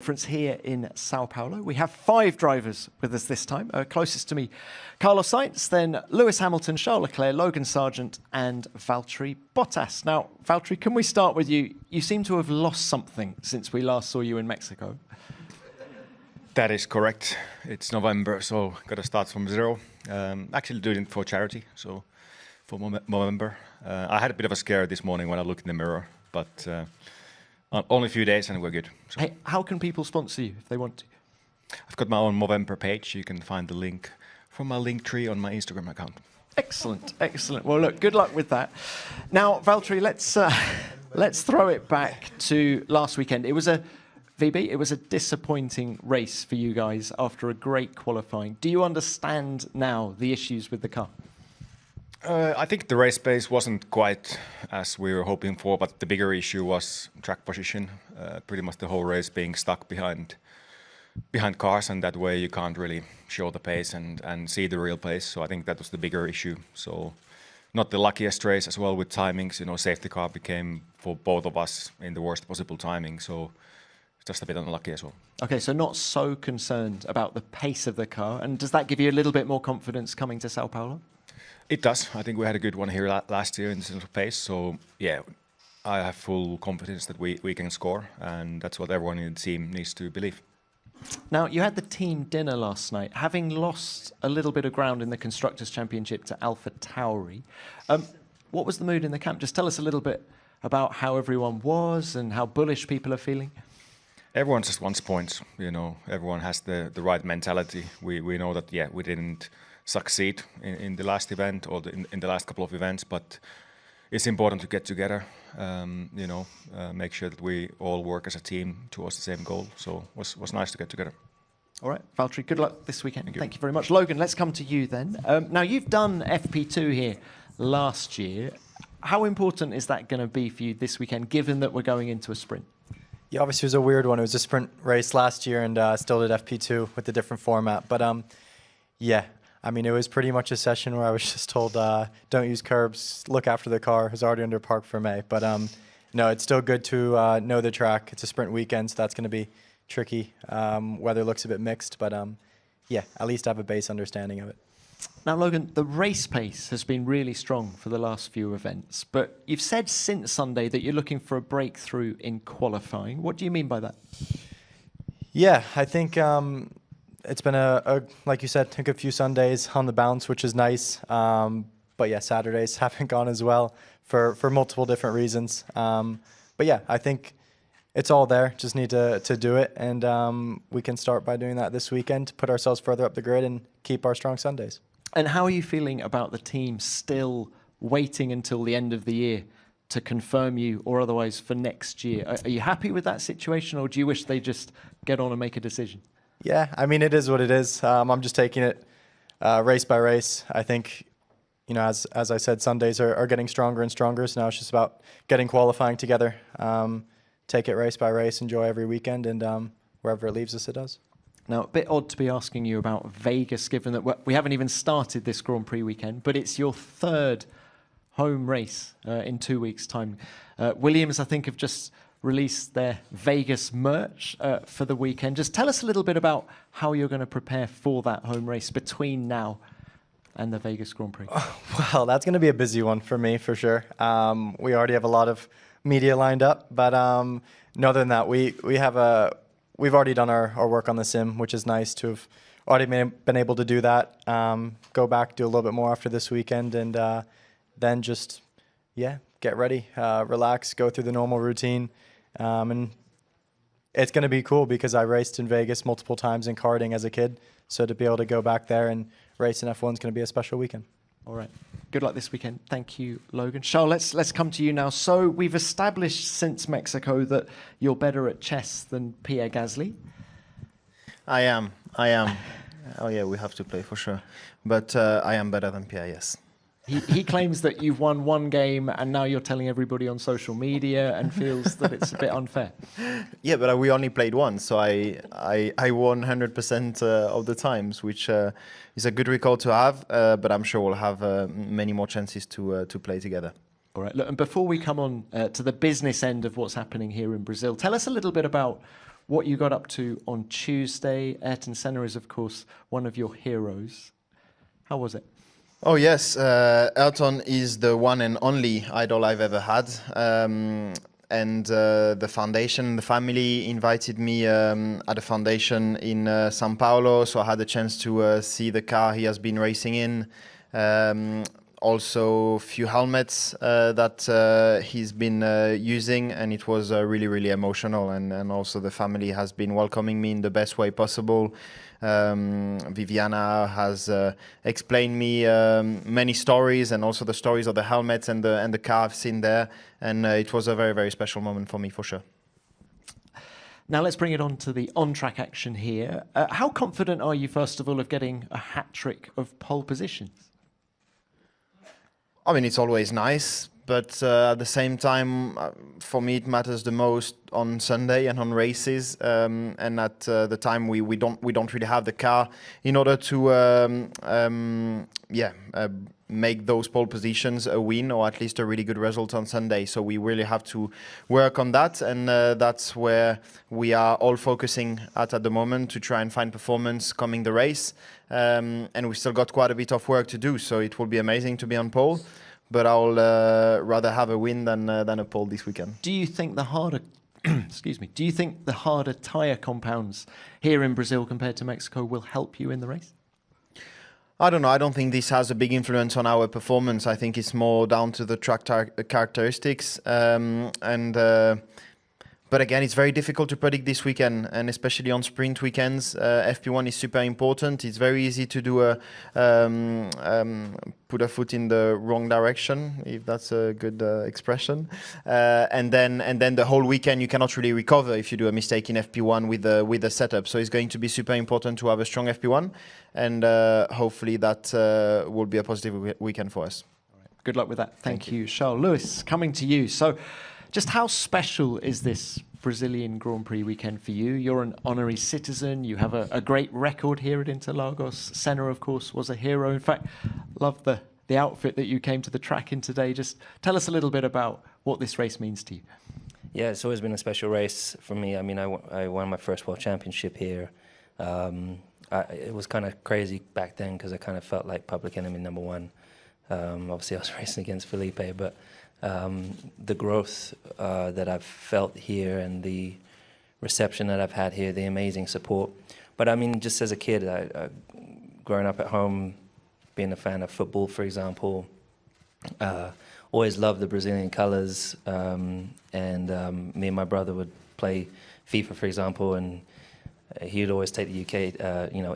Conference here in Sao Paulo. We have 5 drivers with us this time. Closest to me, Carlos Sainz, then Lewis Hamilton, Charles Leclerc, Logan Sargeant, and Valtteri Bottas. Now, Valtteri, can we start with you? You seem to have lost something since we last saw you in Mexico. That is correct. It's November, so got to start from zero. Actually doing it for charity, so for November. I had a bit of a scare this morning when I looked in the mirror, but only a few days and we're good. So. Hey, how can people sponsor you if they want to? I've got my own Movember page. You can find the link from my link tree on my Instagram account. Excellent, excellent. Well, look, good luck with that. Now, Valtteri, let's throw it back to last weekend. It was a VB. It was a disappointing race for you guys after a great qualifying. Do you understand now the issues with the car? I think the race pace wasn't quite as we were hoping for, but the bigger issue was track position. Pretty much the whole race being stuck behind cars, and that way you can't really show the pace and see the real pace. So I think that was the bigger issue. So not the luckiest race as well with timings. You know, safety car became for both of us in the worst possible timing. So just a bit unlucky as well. Okay, so not so concerned about the pace of the car. And does that give you a little bit more confidence coming to Sao Paulo? It does. I think we had a good one here last year in terms of pace. So, yeah, I have full confidence that we can score, and that's what everyone in the team needs to believe. Now, you had the team dinner last night, having lost a little bit of ground in the Constructors' Championship to AlphaTauri. What was the mood in the camp? Just tell us a little bit about how everyone was and how bullish people are feeling. Everyone just wants points, you know. Everyone has the right mentality. We know that, yeah, we didn't succeed in the last event or in the last couple of events, but it's important to get together, make sure that we all work as a team towards the same goal. So it was nice to get together. All right, Valtteri, good luck this weekend. Thank you very much. Logan, let's come to you then. Now, you've done FP2 here last year. How important is that going to be for you this weekend, given that we're going into a sprint? Yeah, obviously it was a weird one. It was a sprint race last year and still did FP2 with a different format. But yeah, I mean, it was pretty much a session where I was just told, don't use curbs, look after the car. It was already under park for May. But no, it's still good to know the track. It's a sprint weekend, so that's going to be tricky. Weather looks a bit mixed, but yeah, at least I have a base understanding of it. Now, Logan, the race pace has been really strong for the last few events, but you've said since Sunday that you're looking for a breakthrough in qualifying. What do you mean by that? Yeah, I think it's been like you said, took a few Sundays on the bounce, which is nice. But yeah, Saturdays haven't gone as well for multiple different reasons. But yeah, I think it's all there. Just need to do it, and we can start by doing that this weekend to put ourselves further up the grid and keep our strong Sundays. And how are you feeling about the team still waiting until the end of the year to confirm you, or otherwise for next year? Are you happy with that situation, or do you wish they just get on and make a decision? Yeah, I mean, it is what it is. I'm just taking it race by race. I think, you know, as I said, Sundays are getting stronger and stronger. So now it's just about getting qualifying together. Take it race by race, enjoy every weekend, and wherever it leaves us, it does. Now, a bit odd to be asking you about Vegas, given that we haven't even started this Grand Prix weekend, but it's your 3rd home race in 2 weeks' time. Williams, I think, have just released their Vegas merch for the weekend. Just tell us a little bit about how you're going to prepare for that home race between now and the Vegas Grand Prix. Well, that's going to be a busy one for me, for sure. We already have a lot of media lined up, but no, other than that, we've already done our work on the sim, which is nice to have already been able to do that. Go back, do a little bit more after this weekend, and then just, yeah, get ready, relax, go through the normal routine. And it's going to be cool because I raced in Vegas multiple times in karting as a kid. So to be able to go back there and race in F1 is going to be a special weekend. All right. Good luck this weekend. Thank you, Logan. Charles, let's come to you now. So we've established since Mexico that you're better at chess than Pierre Gasly. I am. Oh yeah, we have to play for sure. But I am better than Pierre, yes. He claims that you've won one game and now you're telling everybody on social media and feels that it's a bit unfair. Yeah, but we only played once, so I won 100% of the times, which is a good record to have, but I'm sure we'll have many more chances to play together. All right, look, and before we come on to the business end of what's happening here in Brazil, tell us a little bit about what you got up to on Tuesday. Ayrton Senna is, of course, one of your heroes. How was it? Oh yes, Ayrton is the one and only idol I've ever had. And the foundation, the family invited me at a foundation in Sao Paulo, so I had the chance to see the car he has been racing in. Also a few helmets that he's been using, and it was really, really emotional. And also the family has been welcoming me in the best way possible. Viviana has explained me many stories, and also the stories of the helmets and the car I've seen there. And it was a very, very special moment for me, for sure. Now let's bring it on to the on-track action here. How confident are you, first of all, of getting a hat-trick of pole positions? I mean, it's always nice, but at the same time, for me, it matters the most on Sunday and on races. And at the time, we don't really have the car in order to make those pole positions a win, or at least a really good result on Sunday. So we really have to work on that, and that's where we are all focusing at the moment, to try and find performance coming the race. And we've still got quite a bit of work to do, so it will be amazing to be on pole, but I'll rather have a win than a pole this weekend. Do you think the harder do you think the harder tyre compounds here in Brazil compared to Mexico will help you in the race? I don't know. I don't think this has a big influence on our performance. I think it's more down to the track characteristics. But again, it's very difficult to predict this weekend, and especially on sprint weekends. FP1 is super important. It's very easy to do put a foot in the wrong direction, if that's a good expression. And then the whole weekend you cannot really recover if you do a mistake in FP1 with the setup. So it's going to be super important to have a strong FP1, and hopefully that will be a positive weekend for us. All right. Good luck with that. Thank you, Charles. Lewis, coming to you. So, just how special is this Brazilian Grand Prix weekend for you? You're an honorary citizen. You have a great record here at Interlagos. Senna, of course, was a hero. In fact, love the outfit that you came to the track in today. Just tell us a little bit about what this race means to you. Yeah, it's always been a special race for me. I mean, I won my first World Championship here. It was kind of crazy back then because I kind of felt like public enemy number one. Obviously, I was racing against Felipe, but the growth that I've felt here and the reception that I've had here, the amazing support. But I mean, just as a kid, growing up at home, being a fan of football, for example, always loved the Brazilian colors. Me and my brother would play FIFA, for example, and he'd always take the UK,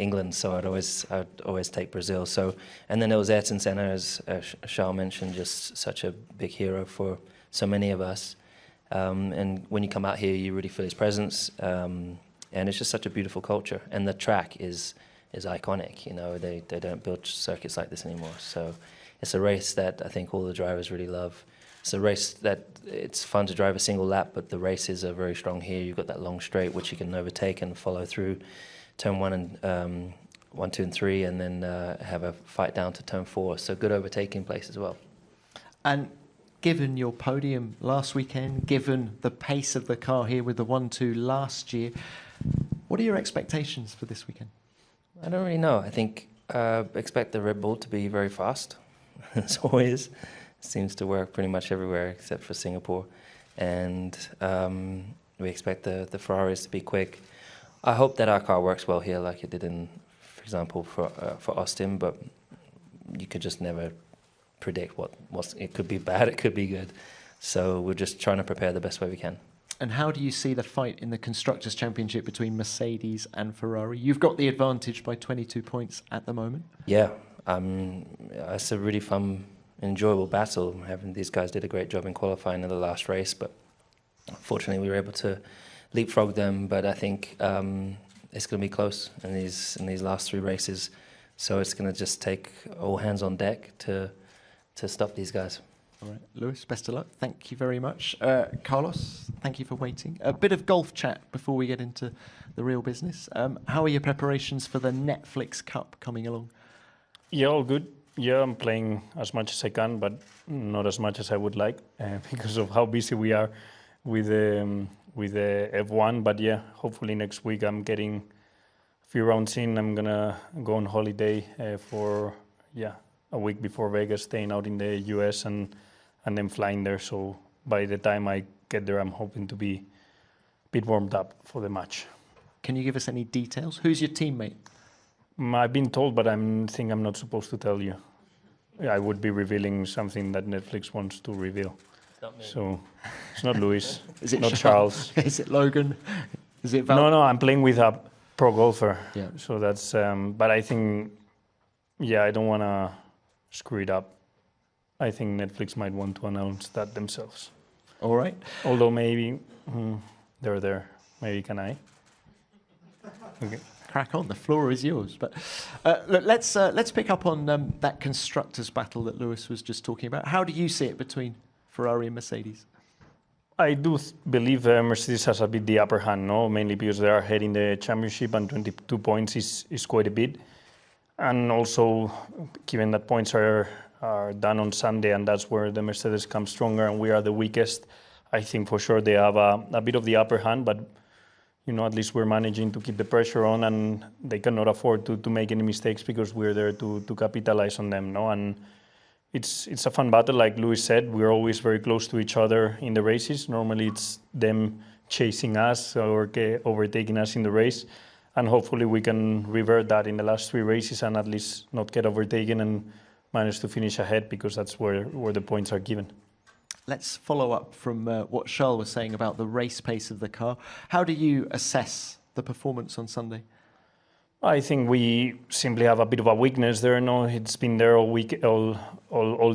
England. So I'd always take Brazil. So, and then there was Ayrton Senna, as Charles mentioned, just such a big hero for so many of us. And when you come out here, you really feel his presence. And it's just such a beautiful culture. And the track is iconic. You know, they don't build circuits like this anymore. So it's a race that I think all the drivers really love. It's a race that it's fun to drive a single lap, but the races are very strong here. You've got that long straight which you can overtake and follow through turn 1, 2, and 3, and then have a fight down to turn 4. So good overtaking place as well. And given your podium last weekend, given the pace of the car here with the 1-2 last year, what are your expectations for this weekend? I don't really know. I think expect the Red Bull to be very fast, as always. Seems to work pretty much everywhere except for Singapore. And we expect the Ferraris to be quick. I hope that our car works well here like it did for example, for Austin, but you could just never predict it could be bad, it could be good. So we're just trying to prepare the best way we can. And how do you see the fight in the Constructors' Championship between Mercedes and Ferrari? You've got the advantage by 22 points at the moment. Yeah, it's a really fun, enjoyable battle. These guys did a great job in qualifying in the last race, but unfortunately we were able to leapfrog them. But I think it's going to be close in these last 3 races. So it's going to just take all hands on deck to stop these guys. All right, Lewis, best of luck. Thank you very much. Carlos, thank you for waiting. A bit of golf chat before we get into the real business. How are your preparations for the Netflix Cup coming along? Yeah, all good. Yeah, I'm playing as much as I can, but not as much as I would like because of how busy we are with the F1. But yeah, hopefully next week I'm getting a few rounds in. I'm gonna go on holiday for a week before Vegas, staying out in the US and then flying there. So by the time I get there, I'm hoping to be a bit warmed up for the match. Can you give us any details? Who's your teammate? I've been told, but I think I'm not supposed to tell you. I would be revealing something that Netflix wants to reveal. So it's not Lewis. Is it not Charles? Is it Logan? Is it Val? No, I'm playing with a pro golfer. Yeah. So that's, but I think, I don't want to screw it up. I think Netflix might want to announce that themselves. All right. Although maybe they're there. Maybe can I? Okay. Crack on. The floor is yours. But look, let's pick up on that constructors battle that Lewis was just talking about. How do you see it between Ferrari and Mercedes? I do believe Mercedes has a bit the upper hand, no? Mainly because they are heading the championship, and 22 points is quite a bit. And also, given that points are done on Sunday, and that's where the Mercedes comes stronger, and we are the weakest, I think for sure they have a bit of the upper hand, but at least we're managing to keep the pressure on, and they cannot afford to make any mistakes because we're there to capitalize on them, no? And it's a fun battle, like Lewis said. We're always very close to each other in the races. Normally it's them chasing us or overtaking us in the race, and hopefully we can revert that in the last 3 races and at least not get overtaken and manage to finish ahead, because that's where the points are given. Let's follow up from what Charles was saying about the race pace of the car. How do you assess the performance on Sunday? I think we simply have a bit of a weakness there. No, it's been there all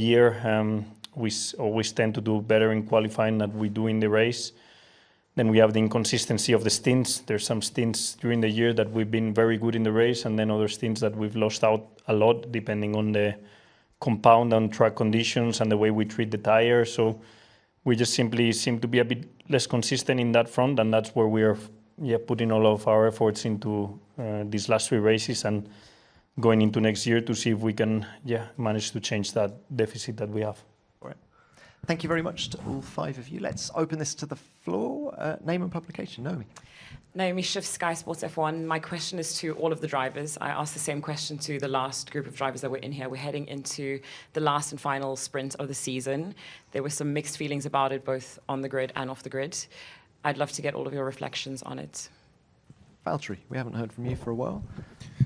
year. We always tend to do better in qualifying than we do in the race. Then we have the inconsistency of the stints. There's some stints during the year that we've been very good in the race, and then other stints that we've lost out a lot, depending on the compound and track conditions and the way we treat the tire. So we just simply seem to be a bit less consistent in that front, and that's where we are putting all of our efforts into these last 3 races and going into next year to see if we can manage to change that deficit that we have. All right. Thank you very much to all 5 of you. Let's open this to the floor. Name and publication. Naomi. Naomi Schiff, Sky Sports F1. My question is to all of the drivers. I asked the same question to the last group of drivers that were in here. We're heading into the last and final sprint of the season. There were some mixed feelings about it, both on the grid and off the grid. I'd love to get all of your reflections on it. Valtteri, we haven't heard from you for a while.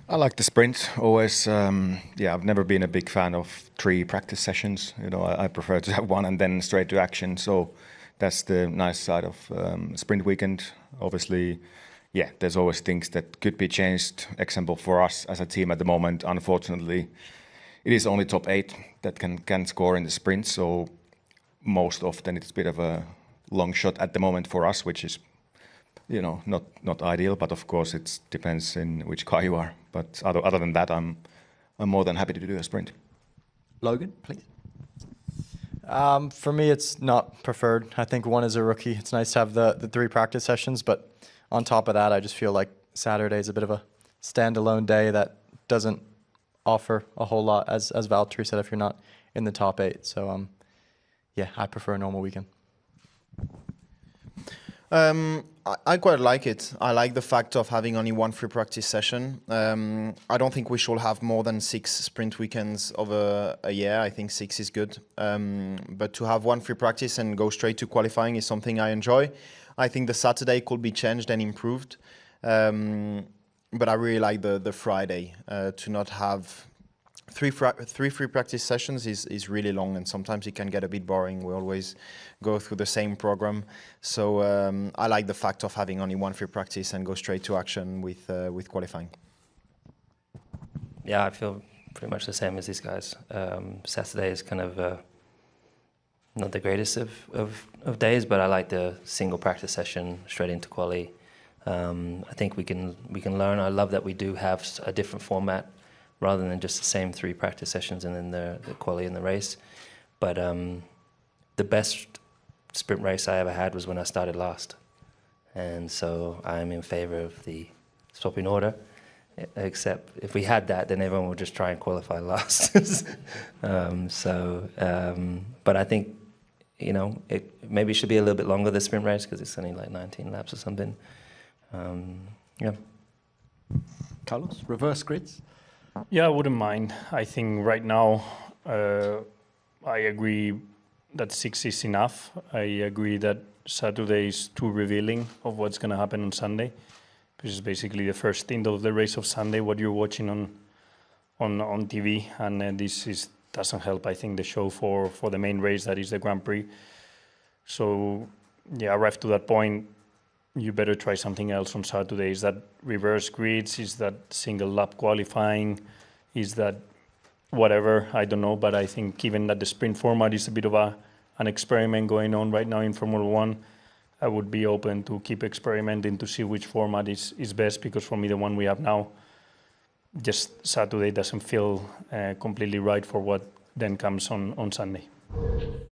I like the sprint always. I've never been a big fan of 3 practice sessions. I prefer to have 1 and then straight to action. So that's the nice side of sprint weekend. Obviously, there's always things that could be changed. Example for us as a team at the moment, unfortunately, it is only top 8 that can score in the sprint. So most often it's a bit of a long shot at the moment for us, which is not ideal, but of course it depends in which car you are. But other than that, I'm more than happy to do a sprint. Logan, please. For me, it's not preferred. I think 1 is a rookie. It's nice to have the 3 practice sessions, but on top of that, I just feel like Saturday is a bit of a standalone day that doesn't offer a whole lot, as Valtteri said, if you're not in the top 8. So, I prefer a normal weekend. I quite like it. I like the fact of having only 1 free practice session. I don't think we should have more than 6 sprint weekends over a year. I think 6 is good. But to have 1 free practice and go straight to qualifying is something I enjoy. I think the Saturday could be changed and improved. But I really like the Friday. To not have 3 free practice sessions is really long, and sometimes it can get a bit boring. We always go through the same program. So I like the fact of having only 1 free practice and go straight to action with qualifying. Yeah, I feel pretty much the same as these guys. Saturday is kind of not the greatest of days, but I like the single practice session straight into quali. I think we can learn. I love that we do have a different format rather than just the same 3 practice sessions and then the quali and the race. But the best sprint race I ever had was when I started last. And so I'm in favor of the swapping order, except if we had that, then everyone would just try and qualify last. But I think you know, maybe it should be a little bit longer, the sprint race, because it's only like 19 laps or something. Yeah. Carlos, reverse grids? Yeah, I wouldn't mind. I think right now, I agree that 6 is enough. I agree that Saturday is too revealing of what's going to happen on Sunday, which is basically the first stint of the race of Sunday, what you're watching on TV, and this doesn't help, I think, the show for the main race, that is the Grand Prix. So, yeah, arrived to that point, you better try something else on Saturday. Is that reverse grids? Is that single lap qualifying? Is that whatever? I don't know, but I think given that the sprint format is a bit of an experiment going on right now in Formula One, I would be open to keep experimenting to see which format is best, because for me, the one we have now, just Saturday doesn't feel completely right for what then comes on Sunday.